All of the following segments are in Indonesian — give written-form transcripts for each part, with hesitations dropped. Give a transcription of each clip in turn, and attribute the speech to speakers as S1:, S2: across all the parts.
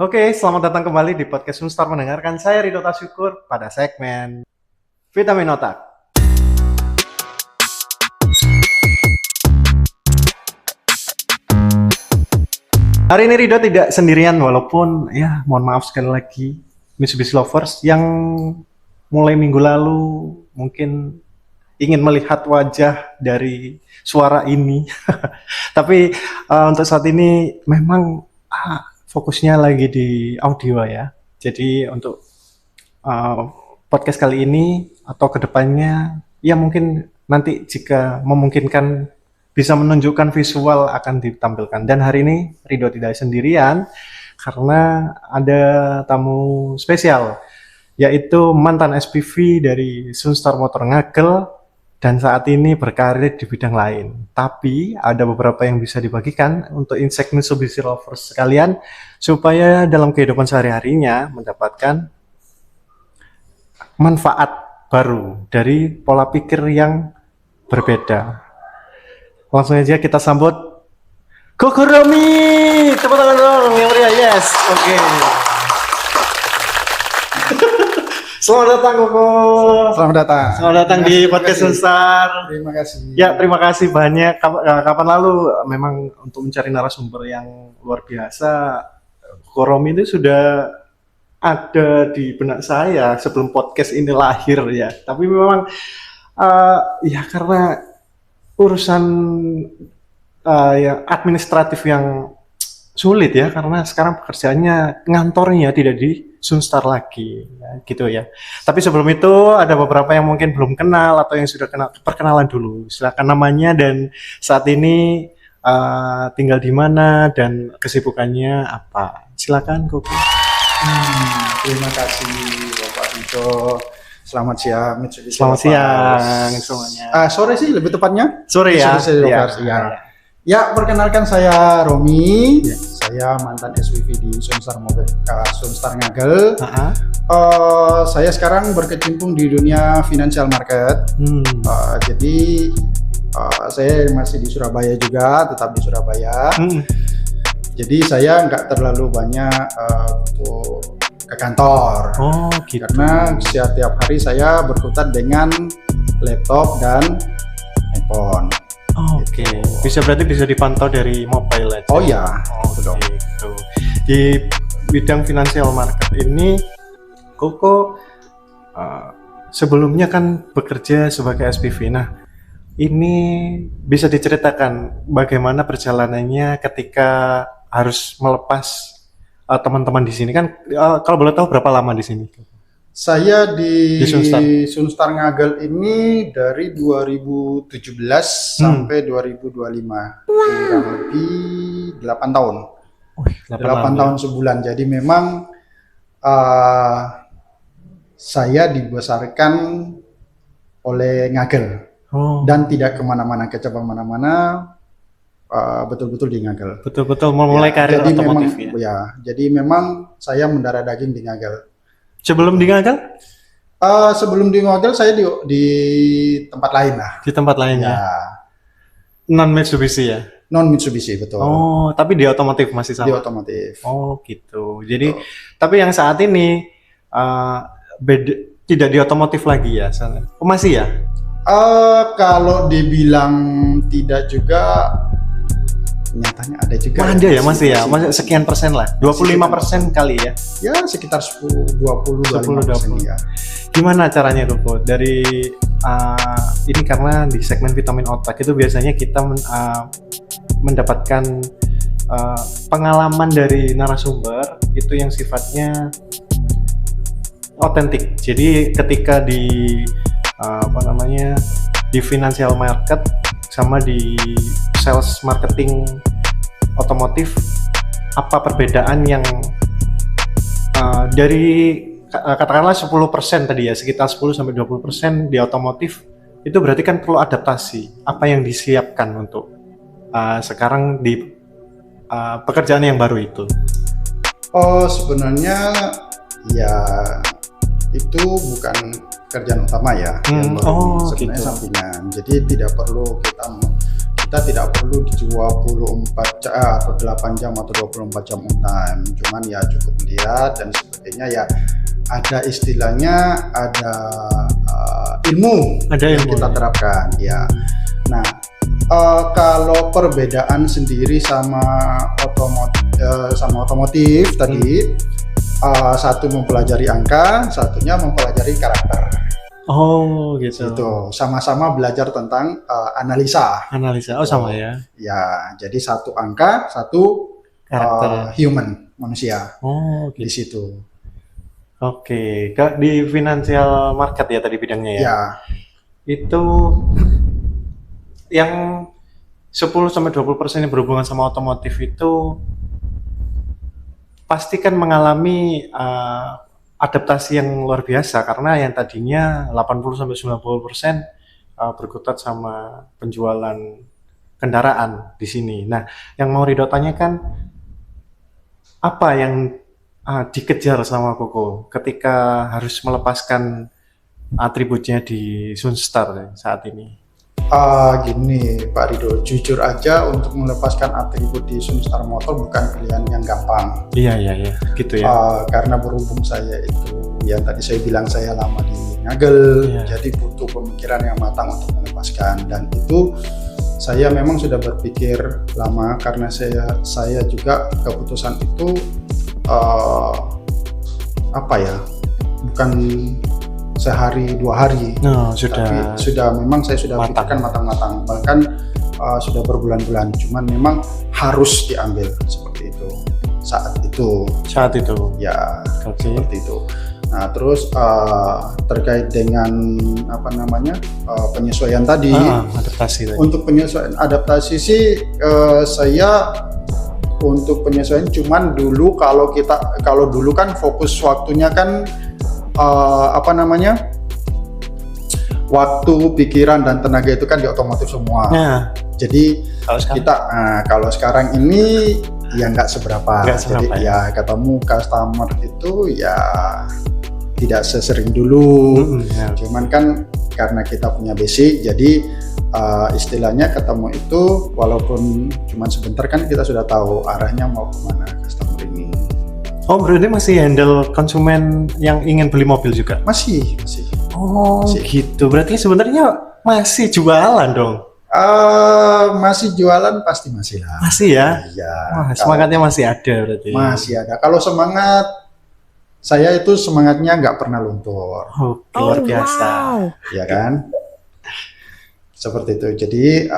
S1: Oke, selamat datang kembali di podcast Sunstar mendengarkan saya Ridho Tasyukur pada segmen Vitamin Otak. Hari ini Ridho tidak sendirian walaupun ya mohon maaf sekali lagi Mitsubishi Lovers yang mulai minggu lalu mungkin ingin melihat wajah dari suara ini. Tapi untuk saat ini memang fokusnya lagi di audio ya. Jadi untuk podcast kali ini atau kedepannya ya mungkin nanti jika memungkinkan bisa menunjukkan visual akan ditampilkan. Dan hari ini Ridho tidak sendirian karena ada tamu spesial yaitu mantan SPV dari Sunstar Motor Ngagel dan saat ini berkarir di bidang lain. Tapi ada beberapa yang bisa dibagikan untuk insek Mitsubishi Lovers sekalian supaya dalam kehidupan sehari-harinya mendapatkan manfaat baru dari pola pikir yang berbeda. Langsung aja kita sambut Koko Romi. Tepuk tangan dong yang meriah. Yes. Oke. Selamat datang Koko.
S2: Selamat datang.
S1: Selamat datang di podcast Sunstar.
S2: Terima kasih.
S1: Ya, terima kasih banyak. Kapan lalu memang untuk mencari narasumber yang luar biasa, Koko Romi itu sudah ada di benak saya sebelum podcast ini lahir ya. Tapi memang ya karena urusan ya administratif yang sulit ya, karena sekarang pekerjaannya ngantornya tidak di Sunstar lagi ya, gitu ya. Tapi sebelum itu ada beberapa yang mungkin belum kenal atau yang sudah kenal, perkenalan dulu. Silakan namanya dan saat ini tinggal di mana dan kesibukannya apa. Silakan Koko.
S2: Terima kasih Bapak Ito. Selamat siang Mitsubishi.
S1: Selamat siang semuanya.
S2: Sore sih lebih tepatnya.
S1: Sore ya.
S2: Ya, perkenalkan saya Romi. Ya. Saya mantan SPV di Sunstar Mobil, Sunstar Ngagel. Saya sekarang berkecimpung di dunia financial market. Jadi saya masih di Surabaya juga, tetap di Surabaya. Jadi saya nggak terlalu banyak untuk ke kantor.
S1: Oh, gitu.
S2: Karena setiap hari saya berkutat dengan laptop dan handphone.
S1: Oke. Berarti bisa dipantau dari mobile aja.
S2: Oh ya.
S1: Gitu. Di bidang financial market ini, Koko sebelumnya kan bekerja sebagai SPV. Nah, ini bisa diceritakan bagaimana perjalanannya ketika harus melepas teman-teman di sini kan? Kalau boleh tahu berapa lama di sini?
S2: Saya di
S1: Sunstar.
S2: Sunstar Ngagel ini dari 2017 sampai 2025. Kurang lebih 8 tahun. 8 tahun sebulan. Jadi memang saya dibesarkan oleh Ngagel. Dan tidak kemana-mana, ke cabang mana-mana, betul-betul di Ngagel.
S1: Betul-betul memulai karir
S2: jadi
S1: otomotif
S2: memang, ya. Jadi memang saya mendarah daging di Ngagel.
S1: Sebelum di Ngagel?
S2: Sebelum di Ngagel saya di tempat lain lah.
S1: Di tempat lain ya. Non Mitsubishi ya.
S2: Non Mitsubishi betul.
S1: Oh, tapi di otomotif masih sama.
S2: Di otomotif.
S1: Oh, gitu. Jadi, tapi yang saat ini tidak di otomotif lagi ya, sana. Oh, masih ya?
S2: Kalau dibilang tidak juga, nyatanya ada juga.
S1: Ada ya, masih ya. Masih sekian persen lah. 25% kali ya.
S2: Ya, sekitar 10-20 ya.
S1: Gimana caranya Koko? Dari ini karena di segmen vitamin otak itu biasanya kita mendapatkan pengalaman dari narasumber itu yang sifatnya otentik. Jadi ketika di di financial market sama di sales marketing otomotif, apa perbedaan yang dari katakanlah 10% tadi ya, sekitar 10-20% di otomotif itu berarti kan perlu adaptasi. Apa yang disiapkan untuk sekarang di pekerjaan yang baru itu?
S2: Oh, sebenarnya ya itu bukan pekerjaan utama ya, yang sebenarnya
S1: gitu.
S2: sampingan. Jadi tidak perlu kita kita tidak perlu 24 jam atau 8 jam atau 24 jam on time, cuman ya cukup melihat dan sebagainya. Ya ada istilahnya, ada ilmu yang kita terapkan ya. Nah, kalau perbedaan sendiri sama otomotif tadi, satu mempelajari angka, satunya mempelajari karakter.
S1: Oh gitu.
S2: Itu sama-sama belajar tentang analisa.
S1: Oh sama ya.
S2: Ya, jadi satu angka, satu
S1: karakter
S2: human, manusia.
S1: Oh gitu.
S2: Di situ.
S1: Oke, di financial market ya tadi bidangnya ya.
S2: Ya.
S1: Itu yang 10-20% yang berhubungan sama otomotif itu pasti kan mengalami adaptasi yang luar biasa, karena yang tadinya 80-90% berkutat sama penjualan kendaraan di sini. Nah, yang mau Ridho tanyakan, apa yang dikejar sama Koko ketika harus melepaskan atributnya di Sunstar saat ini?
S2: Gini Pak Ridho, jujur aja untuk melepaskan atribut di Sunstar Motor bukan pilihan yang gampang.
S1: Iya, gitu ya.
S2: Karena berhubung saya itu, yang tadi saya bilang saya lama di Ngagel, jadi butuh pemikiran yang matang untuk melepaskan. Dan itu saya memang sudah berpikir lama, karena saya juga keputusan itu bukan sehari 2 hari, tapi memang saya sudah pikirkan matang-matang, bahkan sudah berbulan-bulan. Cuman memang harus diambil seperti itu saat itu ya. Seperti itu. Nah, terus terkait dengan penyesuaian tadi,
S1: adaptasi tadi.
S2: Untuk penyesuaian adaptasi sih saya untuk penyesuaian cuman dulu, kalau dulu kan fokus waktunya kan waktu, pikiran dan tenaga itu kan di otomotif semua. Jadi kalau sekarang ini ya nggak seberapa. Jadi ya ketemu customer itu ya tidak sesering dulu. Cuman kan karena kita punya basic, jadi istilahnya ketemu itu walaupun cuma sebentar kan kita sudah tahu arahnya mau kemana customer ini.
S1: Oh, berarti masih handle konsumen yang ingin beli mobil juga?
S2: Masih.
S1: Oh, gitu. Berarti sebenarnya masih jualan dong?
S2: Masih jualan, pasti masih lah.
S1: Masih ya?
S2: Iya.
S1: Semangatnya masih ada berarti?
S2: Masih ada. Kalau semangat, saya itu semangatnya nggak pernah luntur.
S1: Luar biasa.
S2: Ya kan? Seperti itu. Jadi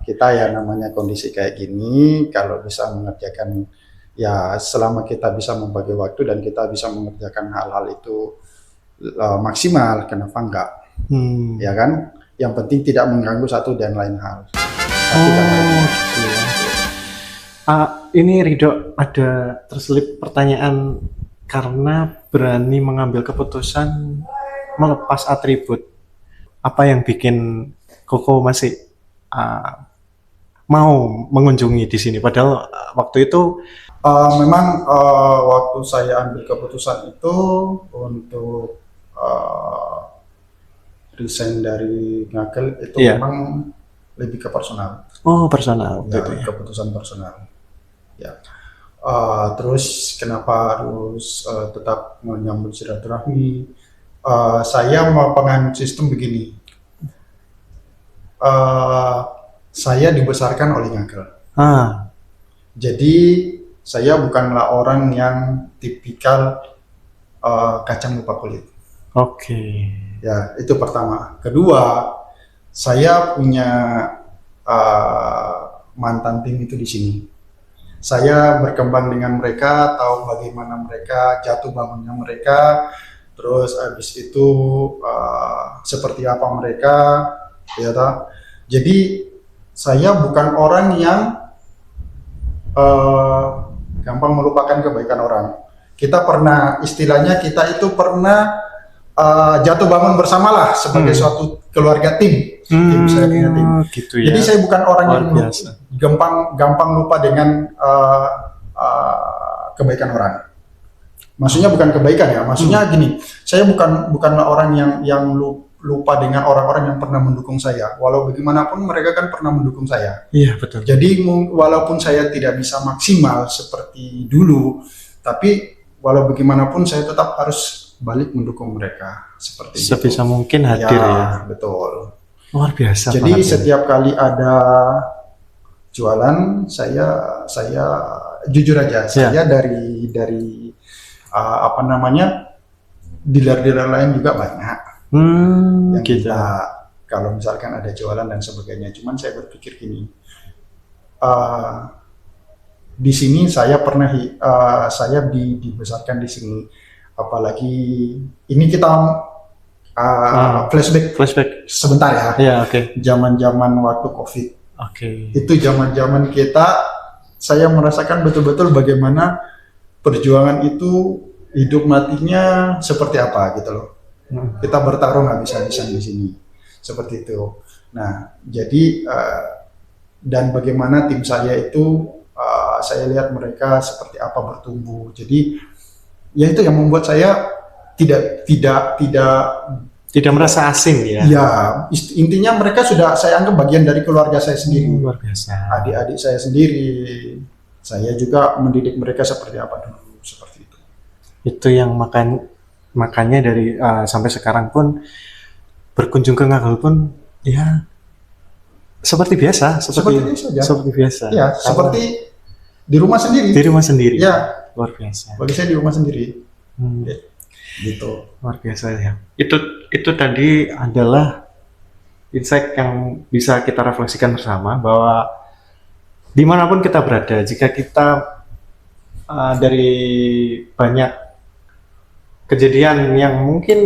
S2: kita ya namanya kondisi kayak gini, kalau bisa mengerjakan, ya selama kita bisa membagi waktu dan kita bisa mengerjakan hal-hal itu maksimal, kenapa enggak? Ya kan? Yang penting tidak mengganggu satu dan lain hal.
S1: Gitu ya. Ini Ridho ada terselip pertanyaan, karena berani mengambil keputusan melepas atribut. Apa yang bikin Koko masih mau mengunjungi di sini? Padahal waktu itu
S2: memang waktu saya ambil keputusan itu untuk resign dari Ngagel itu memang lebih ke personal.
S1: Oh, personal.
S2: Ya, keputusan personal. Ya. Terus kenapa harus tetap menyambut silaturahmi? Saya mau penganut sistem begini. Saya dibesarkan oleh Ngagel. Jadi saya bukanlah orang yang tipikal kacang lupa kulit. Ya, itu pertama. Kedua, saya punya mantan tim itu di sini. Saya berkembang dengan mereka, tahu bagaimana mereka jatuh bangunnya mereka, terus habis itu seperti apa mereka, ya toh. Jadi saya bukan orang yang gampang melupakan kebaikan orang. Kita pernah, istilahnya kita itu pernah jatuh bangun bersamalah sebagai suatu keluarga tim. Tim saya punya tim.
S1: Gitu ya.
S2: Jadi saya bukan orang yang gampang lupa dengan kebaikan orang. Maksudnya bukan kebaikan ya. Maksudnya gini, saya bukanlah orang yang lupa dengan orang-orang yang pernah mendukung saya. Walau bagaimanapun mereka kan pernah mendukung saya.
S1: Iya, betul.
S2: Jadi walaupun saya tidak bisa maksimal seperti dulu, tapi walau bagaimanapun saya tetap harus balik mendukung mereka seperti itu.
S1: Sebisa mungkin hadir ya.
S2: Betul.
S1: Luar biasa.
S2: Jadi setiap kali ada jualan, saya jujur aja, saya dari apa namanya, dealer-dealer lain juga banyak. Yang
S1: gitu.
S2: kita kalau misalkan ada jualan dan sebagainya. Cuman saya berpikir gini, di sini saya pernah saya dibesarkan di sini, apalagi ini kita flashback sebentar ya.
S1: Iya, oke.
S2: Zaman-zaman waktu COVID.
S1: Oke.
S2: Itu zaman-zaman kita, saya merasakan betul-betul bagaimana perjuangan itu hidup matinya seperti apa gitu loh. Kita bertarung habis-habisan di sini, seperti itu. Nah, jadi dan bagaimana tim saya itu, saya lihat mereka seperti apa bertumbuh. Jadi ya itu yang membuat saya tidak
S1: merasa asing ya.
S2: Ya, intinya mereka sudah saya anggap bagian dari keluarga saya sendiri.
S1: Luar biasa.
S2: Adik-adik saya sendiri. Saya juga mendidik mereka seperti apa dulu, seperti itu.
S1: Itu yang makanya dari sampai sekarang pun berkunjung ke Ngagel pun ya seperti biasa, seperti biasa.
S2: Ya, seperti di rumah sendiri.
S1: Di rumah sendiri.
S2: Ya,
S1: luar biasa.
S2: bagi saya di rumah sendiri. Gitu.
S1: Luar biasa ya. Itu tadi adalah insight yang bisa kita refleksikan bersama, bahwa dimanapun kita berada, jika kita dari banyak kejadian yang mungkin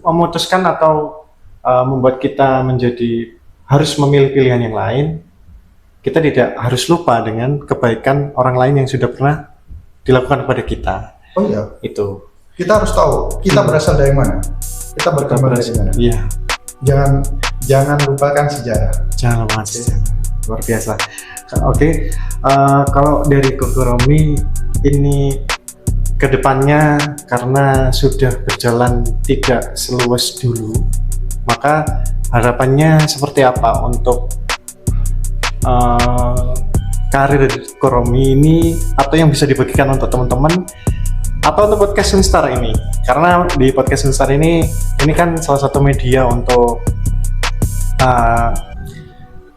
S1: memutuskan atau membuat kita menjadi harus memilih pilihan yang lain, kita tidak harus lupa dengan kebaikan orang lain yang sudah pernah dilakukan kepada kita.
S2: Oh iya.
S1: Itu.
S2: Kita harus tahu kita berasal dari mana. Kita berkembang dari mana.
S1: Iya.
S2: Jangan lupakan sejarah.
S1: Jangan lupakan sejarah. Luar biasa. Oke. Kalau dari Romi ini kedepannya, karena sudah berjalan tidak seluas dulu, maka harapannya seperti apa untuk karir Romi ini, atau yang bisa dibagikan untuk teman-teman atau untuk podcast Sunstar ini? Karena di podcast Sunstar ini kan salah satu media untuk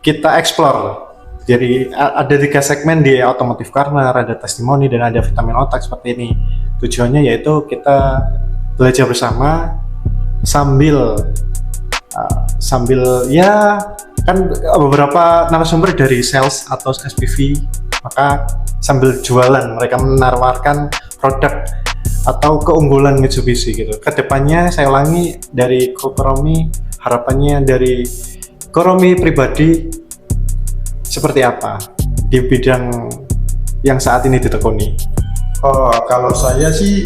S1: kita explore. Jadi ada 3 segmen di Automotive Corner, ada testimoni, dan ada vitamin otak seperti ini. Tujuannya yaitu kita belajar bersama sambil ya kan beberapa narasumber dari sales atau SPV, maka sambil jualan mereka menawarkan produk atau keunggulan Mitsubishi gitu. Kedepannya saya ulangi, dari Romi, harapannya dari Romi pribadi seperti apa di bidang yang saat ini ditekuni?
S2: Kalau saya sih,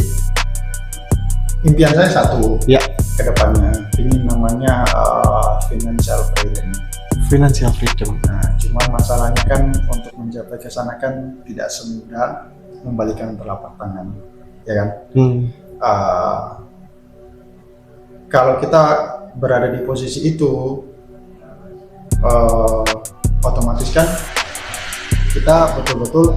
S2: impian saya satu
S1: ya
S2: ke depannya, ini namanya financial freedom.
S1: Financial freedom.
S2: Nah, cuma masalahnya kan untuk mencapai ke sana kan tidak semudah membalikan telapak tangan, ya kan? Kalau kita berada di posisi itu, otomatis kan kita betul-betul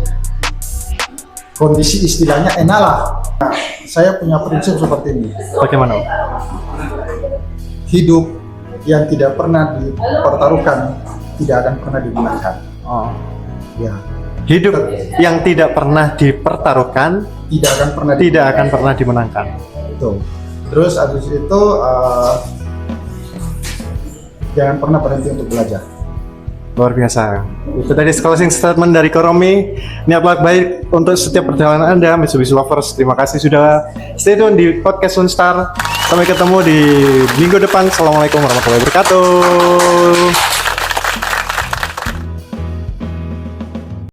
S2: kondisi istilahnya enak lah. Nah, saya punya prinsip seperti ini.
S1: Bagaimana?
S2: Hidup yang tidak pernah dipertaruhkan tidak akan pernah dimenangkan. Ya.
S1: Hidup yang tidak pernah dipertaruhkan tidak akan pernah dimenangkan.
S2: Itu. Terus habis itu jangan pernah berhenti untuk belajar.
S1: Luar biasa. Itu tadi closing statement dari Romi. Niat baik untuk setiap perjalanan Anda, Mitsubishi Lovers. Terima kasih sudah stay tune di podcast Sunstar. Sampai ketemu di minggu depan. Assalamualaikum warahmatullahi wabarakatuh.